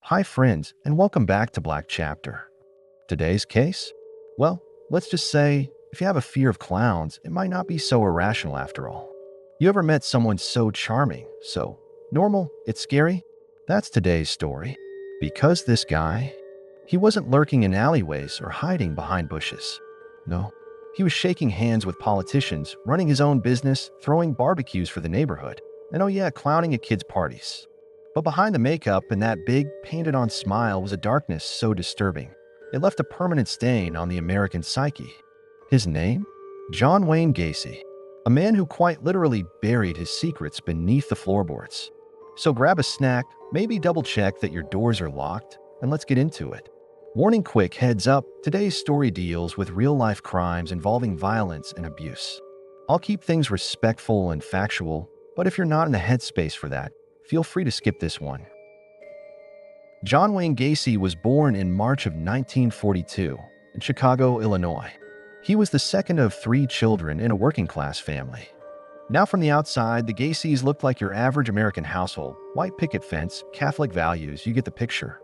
Hi, friends, and welcome back to Black Chapter. Today's case? Well, let's just say if you have a fear of clowns, it might not be so irrational after all. You ever met someone so charming, so normal, it's scary? That's today's story. Because this guy, he wasn't lurking in alleyways or hiding behind bushes. No, he was shaking hands with politicians, running his own business, throwing barbecues for the neighborhood, and oh yeah, clowning at kids' parties. But behind the makeup and that big, painted-on smile was a darkness so disturbing. It left a permanent stain on the American psyche. His name? John Wayne Gacy, a man who quite literally buried his secrets beneath the floorboards. So grab a snack, maybe double-check that your doors are locked, and let's get into it. Warning quick heads up, today's story deals with real-life crimes involving violence and abuse. I'll keep things respectful and factual, but if you're not in the headspace for that, feel free to skip this one. John Wayne Gacy was born in March of 1942 in Chicago, Illinois. He was the second of three children in a working-class family. Now from the outside, the Gacys looked like your average American household. White picket fence, Catholic values, you get the picture.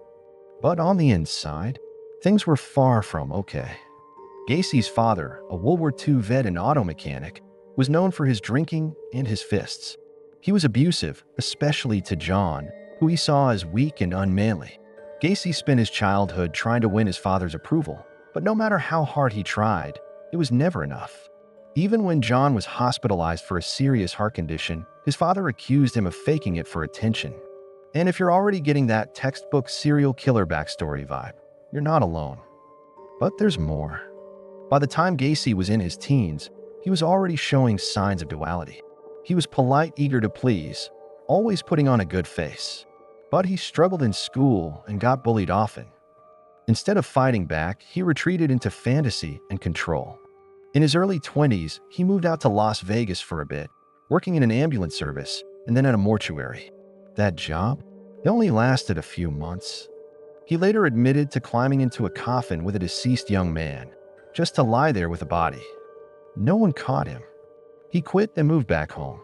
But on the inside, things were far from okay. Gacy's father, a World War II vet and auto mechanic, was known for his drinking and his fists. He was abusive, especially to John, who he saw as weak and unmanly. Gacy spent his childhood trying to win his father's approval, but no matter how hard he tried, it was never enough. Even when John was hospitalized for a serious heart condition, his father accused him of faking it for attention. And if you're already getting that textbook serial killer backstory vibe, you're not alone. But there's more. By the time Gacy was in his teens, he was already showing signs of duality. He was polite, eager to please, always putting on a good face. But he struggled in school and got bullied often. Instead of fighting back, he retreated into fantasy and control. In his early 20s, he moved out to Las Vegas for a bit, working in an ambulance service and then at a mortuary. That job? It only lasted a few months. He later admitted to climbing into a coffin with a deceased young man, just to lie there with a body. No one caught him. He quit and moved back home.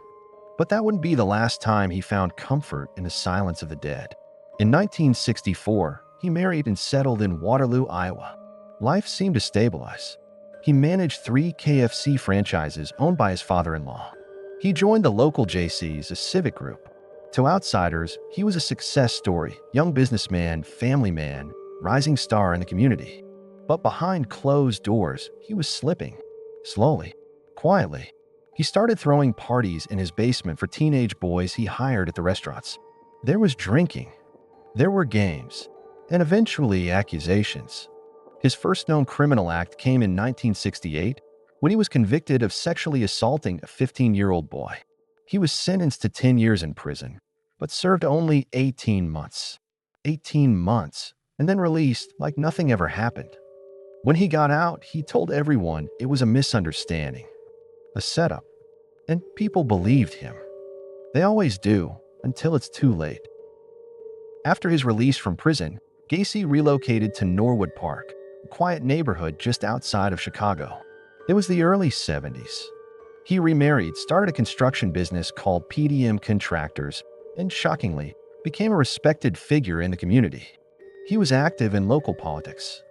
But that wouldn't be the last time he found comfort in the silence of the dead. In 1964, he married and settled in Waterloo, Iowa. Life seemed to stabilize. He managed 3 KFC franchises owned by his father-in-law. He joined the local JCs, a civic group. To outsiders, he was a success story, young businessman, family man, rising star in the community. But behind closed doors, he was slipping. Slowly, quietly. He started throwing parties in his basement for teenage boys he hired at the restaurants. There was drinking. There were games. And eventually accusations. His first known criminal act came in 1968 when he was convicted of sexually assaulting a 15-year-old boy. He was sentenced to 10 years in prison, but served only 18 months. 18 months, and then released like nothing ever happened. When he got out, he told everyone it was a misunderstanding. A setup, and people believed him. They always do, until it's too late. After his release from prison, Gacy relocated to Norwood Park, a quiet neighborhood just outside of Chicago. It was the early 70s. He remarried, started a construction business called PDM Contractors, and shockingly, became a respected figure in the community. He was active in local politics.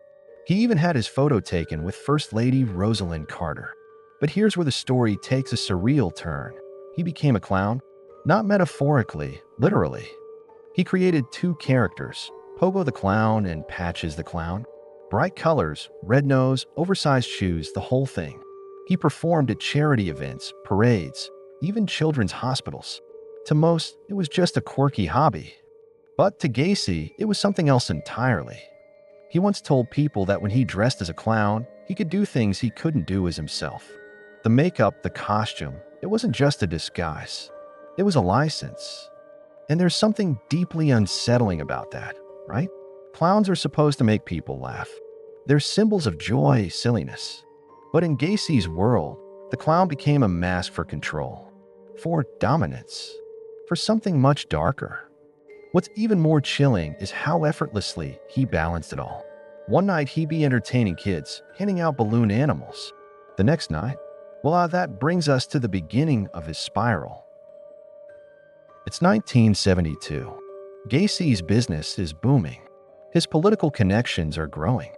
He even had his photo taken with First Lady Rosalind Carter. But here's where the story takes a surreal turn. He became a clown, not metaphorically, literally. He created 2 characters, Pogo the Clown and Patches the Clown. Bright colors, red nose, oversized shoes, the whole thing. He performed at charity events, parades, even children's hospitals. To most, it was just a quirky hobby. But to Gacy, it was something else entirely. He once told people that when he dressed as a clown, he could do things he couldn't do as himself. The makeup, the costume, it wasn't just a disguise. It was a license. And there's something deeply unsettling about that, right? Clowns are supposed to make people laugh. They're symbols of joy, silliness. But in Gacy's world, the clown became a mask for control, for dominance, for something much darker. What's even more chilling is how effortlessly he balanced it all. One night he'd be entertaining kids, handing out balloon animals. The next night, well, that brings us to the beginning of his spiral. It's 1972. Gacy's business is booming. His political connections are growing.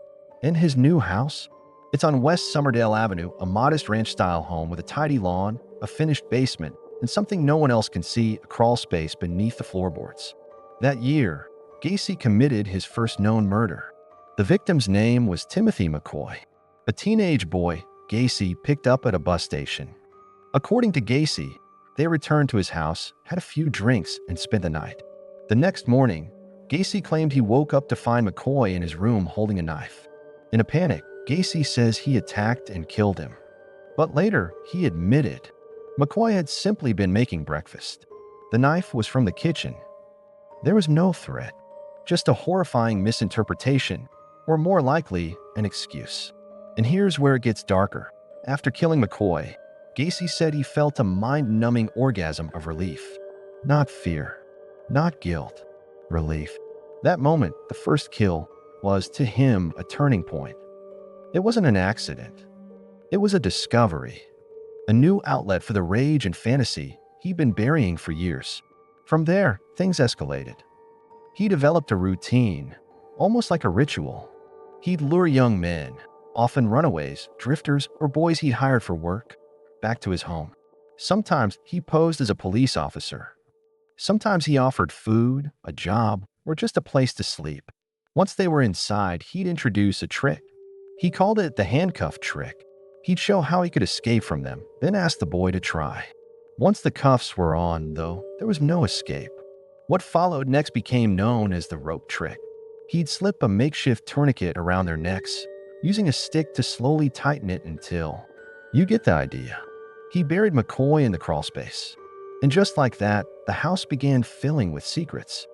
And his new house? It's on West Somerdale Avenue, a modest ranch-style home with a tidy lawn, a finished basement, and something no one else can see, a crawl space beneath the floorboards. That year, Gacy committed his first known murder. The victim's name was Timothy McCoy, a teenage boy Gacy picked up at a bus station. According to Gacy, they returned to his house, had a few drinks, and spent the night. The next morning, Gacy claimed he woke up to find McCoy in his room holding a knife. In a panic, Gacy says he attacked and killed him. But later, he admitted McCoy had simply been making breakfast. The knife was from the kitchen. There was no threat, just a horrifying misinterpretation, or more likely, an excuse. And here's where it gets darker. After killing McCoy, Gacy said he felt a mind-numbing orgasm of relief. Not fear, not guilt, relief. That moment, the first kill, was, to him, a turning point. It wasn't an accident. It was a discovery. A new outlet for the rage and fantasy he'd been burying for years. From there, things escalated. He developed a routine, almost like a ritual. He'd lure young men, often runaways, drifters, or boys he'd hired for work, back to his home. Sometimes he posed as a police officer. Sometimes he offered food, a job, or just a place to sleep. Once they were inside, he'd introduce a trick. He called it the handcuff trick. He'd show how he could escape from them, then ask the boy to try. Once the cuffs were on, though, there was no escape. What followed next became known as the rope trick. He'd slip a makeshift tourniquet around their necks, using a stick to slowly tighten it until— you get the idea. He buried McCoy in the crawlspace. And just like that, the house began filling with secrets.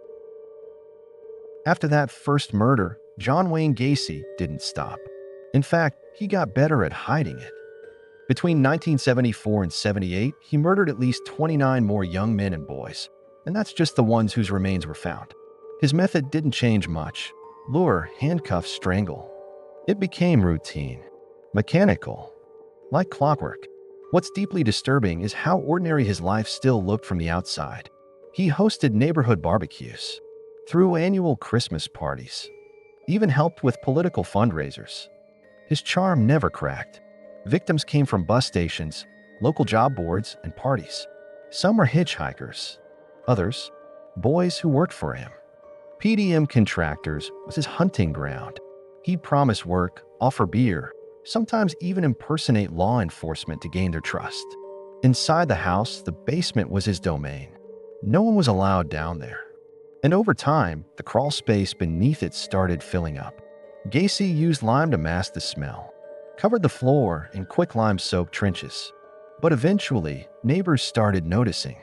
After that first murder, John Wayne Gacy didn't stop. In fact, he got better at hiding it. Between 1974 and 78, he murdered at least 29 more young men and boys, and that's just the ones whose remains were found. His method didn't change much. Lure, handcuff, strangle. It became routine, mechanical, like clockwork. What's deeply disturbing is how ordinary his life still looked from the outside. He hosted neighborhood barbecues, threw annual Christmas parties, even helped with political fundraisers. His charm never cracked. Victims came from bus stations, local job boards, and parties. Some were hitchhikers. Others, boys who worked for him. PDM contractors was his hunting ground. He'd promise work, offer beer, sometimes even impersonate law enforcement to gain their trust. Inside the house, the basement was his domain. No one was allowed down there. And over time, the crawl space beneath it started filling up. Gacy used lime to mask the smell, covered the floor in quicklime-soaked trenches. But eventually, neighbors started noticing.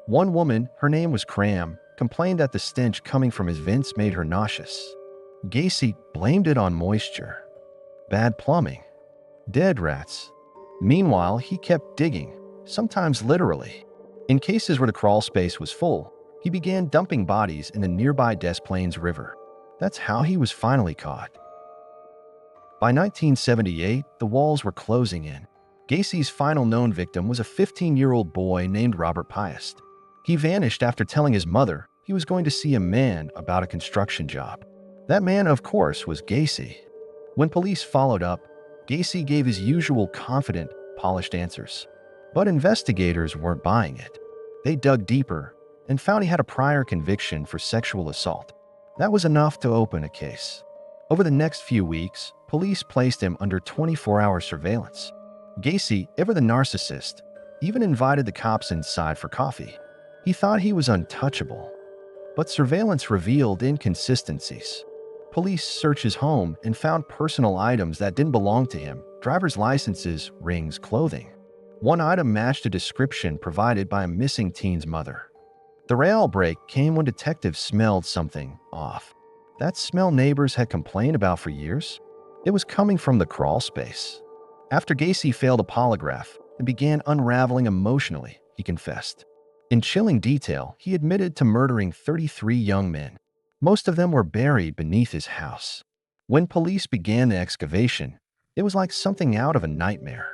One woman, her name was Cram, complained that the stench coming from his vents made her nauseous. Gacy blamed it on moisture, bad plumbing, dead rats. Meanwhile, he kept digging, sometimes literally. In cases where the crawl space was full, he began dumping bodies in the nearby Des Plaines River. That's how he was finally caught. By 1978, the walls were closing in. Gacy's final known victim was a 15-year-old boy named Robert Piest. He vanished after telling his mother he was going to see a man about a construction job. That man, of course, was Gacy. When police followed up, Gacy gave his usual confident, polished answers. But investigators weren't buying it. They dug deeper and found he had a prior conviction for sexual assault. That was enough to open a case. Over the next few weeks, police placed him under 24-hour surveillance. Gacy, ever the narcissist, even invited the cops inside for coffee. He thought he was untouchable. But surveillance revealed inconsistencies. Police searched his home and found personal items that didn't belong to him: driver's licenses, rings, clothing. One item matched a description provided by a missing teen's mother. The real break came when detectives smelled something off. That smell neighbors had complained about for years? It was coming from the crawl space. After Gacy failed a polygraph and began unraveling emotionally, he confessed. In chilling detail, he admitted to murdering 33 young men. Most of them were buried beneath his house. When police began the excavation, it was like something out of a nightmare.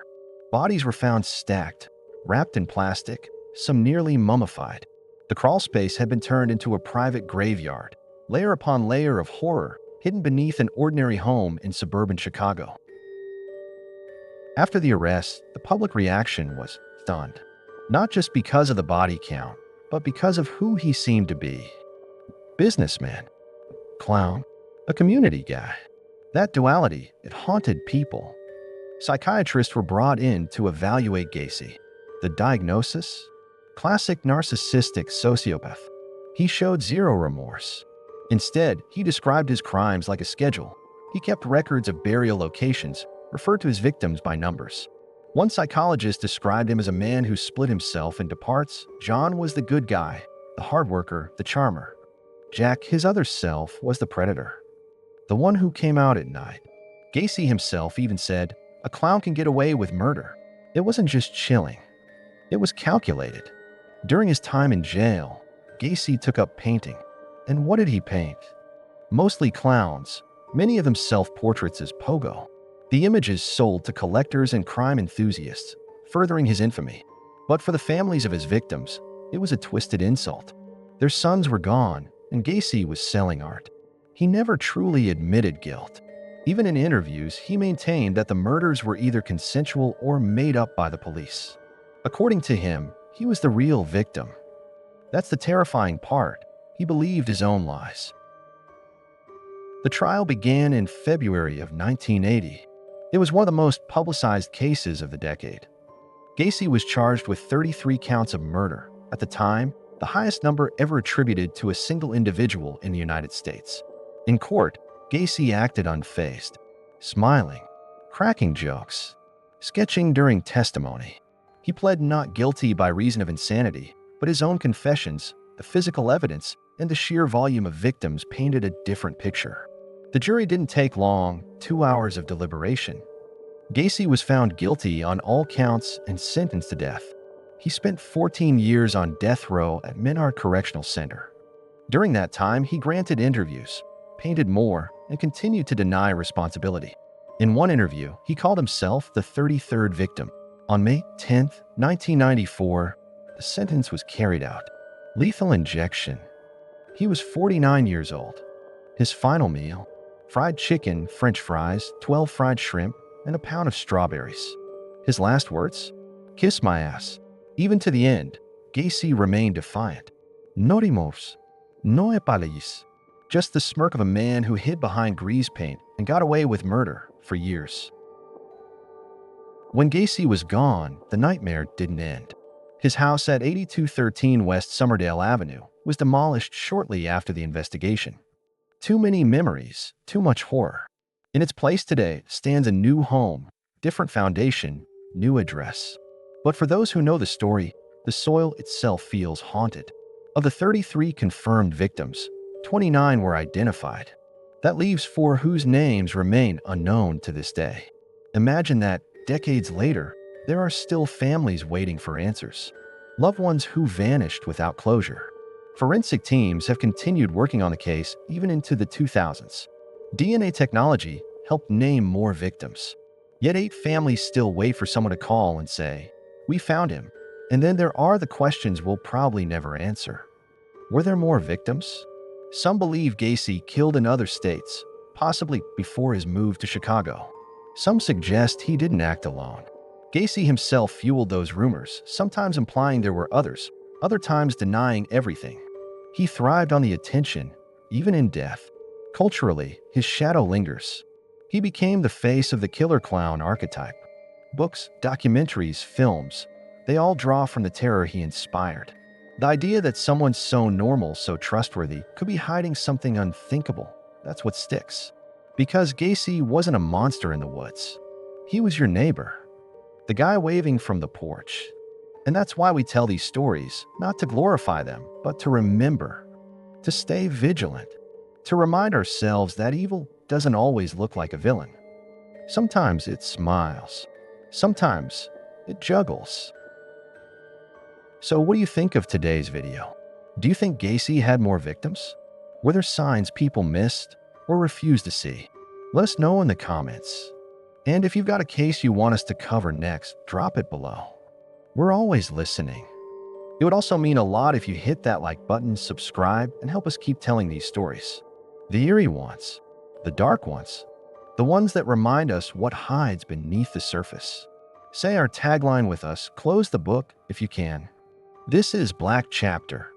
Bodies were found stacked, wrapped in plastic, some nearly mummified. The crawl space had been turned into a private graveyard, layer upon layer of horror hidden beneath an ordinary home in suburban Chicago. After the arrest, the public reaction was stunned, not just because of the body count, but because of who he seemed to be. Businessman, clown, a community guy. That duality, it haunted people. Psychiatrists were brought in to evaluate Gacy. The diagnosis? Classic narcissistic sociopath. He showed zero remorse. Instead, he described his crimes like a schedule. He kept records of burial locations, referred to his victims by numbers. One psychologist described him as a man who split himself into parts. John was the good guy, the hard worker, the charmer. Jack, his other self, was the predator, the one who came out at night. Gacy himself even said, "A clown can get away with murder." It wasn't just chilling. It was calculated. During his time in jail, Gacy took up painting. And what did he paint? Mostly clowns, many of them self-portraits as Pogo. The images sold to collectors and crime enthusiasts, furthering his infamy. But for the families of his victims, it was a twisted insult. Their sons were gone, and Gacy was selling art. He never truly admitted guilt. Even in interviews, he maintained that the murders were either consensual or made up by the police. According to him, he was the real victim. That's the terrifying part. He believed his own lies. The trial began in February of 1980. It was one of the most publicized cases of the decade. Gacy was charged with 33 counts of murder, at the time, the highest number ever attributed to a single individual in the United States. In court, Gacy acted unfazed, smiling, cracking jokes, sketching during testimony. He pled not guilty by reason of insanity, but his own confessions, the physical evidence, and the sheer volume of victims painted a different picture. The jury didn't take long, 2 hours of deliberation. Gacy was found guilty on all counts and sentenced to death. He spent 14 years on death row at Menard Correctional Center. During that time, he granted interviews, painted more, and continued to deny responsibility. In one interview, he called himself the 33rd victim. On May 10, 1994, the sentence was carried out. Lethal injection. He was 49 years old. His final meal: fried chicken, French fries, 12 fried shrimp, and a pound of strawberries. His last words? "Kiss my ass." Even to the end, Gacy remained defiant. No remorse, no apologies. Just the smirk of a man who hid behind grease paint and got away with murder for years. When Gacy was gone, the nightmare didn't end. His house at 8213 West Somerdale Avenue was demolished shortly after the investigation. Too many memories, too much horror. In its place today stands a new home, different foundation, new address. But for those who know the story, the soil itself feels haunted. Of the 33 confirmed victims, 29 were identified. That leaves 4 whose names remain unknown to this day. Imagine that, decades later, there are still families waiting for answers. Loved ones who vanished without closure. Forensic teams have continued working on the case even into the 2000s. DNA technology helped name more victims. Yet 8 families still wait for someone to call and say, "We found him." And then there are the questions we'll probably never answer. Were there more victims? Some believe Gacy killed in other states, possibly before his move to Chicago. Some suggest he didn't act alone. Gacy himself fueled those rumors, sometimes implying there were others, other times denying everything. He thrived on the attention, even in death. Culturally, his shadow lingers. He became the face of the killer clown archetype. Books, documentaries, films, they all draw from the terror he inspired. The idea that someone so normal, so trustworthy, could be hiding something unthinkable, that's what sticks. Because Gacy wasn't a monster in the woods. He was your neighbor, the guy waving from the porch. And that's why we tell these stories, not to glorify them, but to remember, to stay vigilant, to remind ourselves that evil doesn't always look like a villain. Sometimes it smiles. Sometimes it juggles. So what do you think of today's video? Do you think Gacy had more victims? Were there signs people missed or refused to see? Let us know in the comments. And if you've got a case you want us to cover next, drop it below. We're always listening. It would also mean a lot if you hit that like button, subscribe, and help us keep telling these stories. The eerie ones, the dark ones, the ones that remind us what hides beneath the surface. Say our tagline with us, close the book if you can. This is Black Chapter,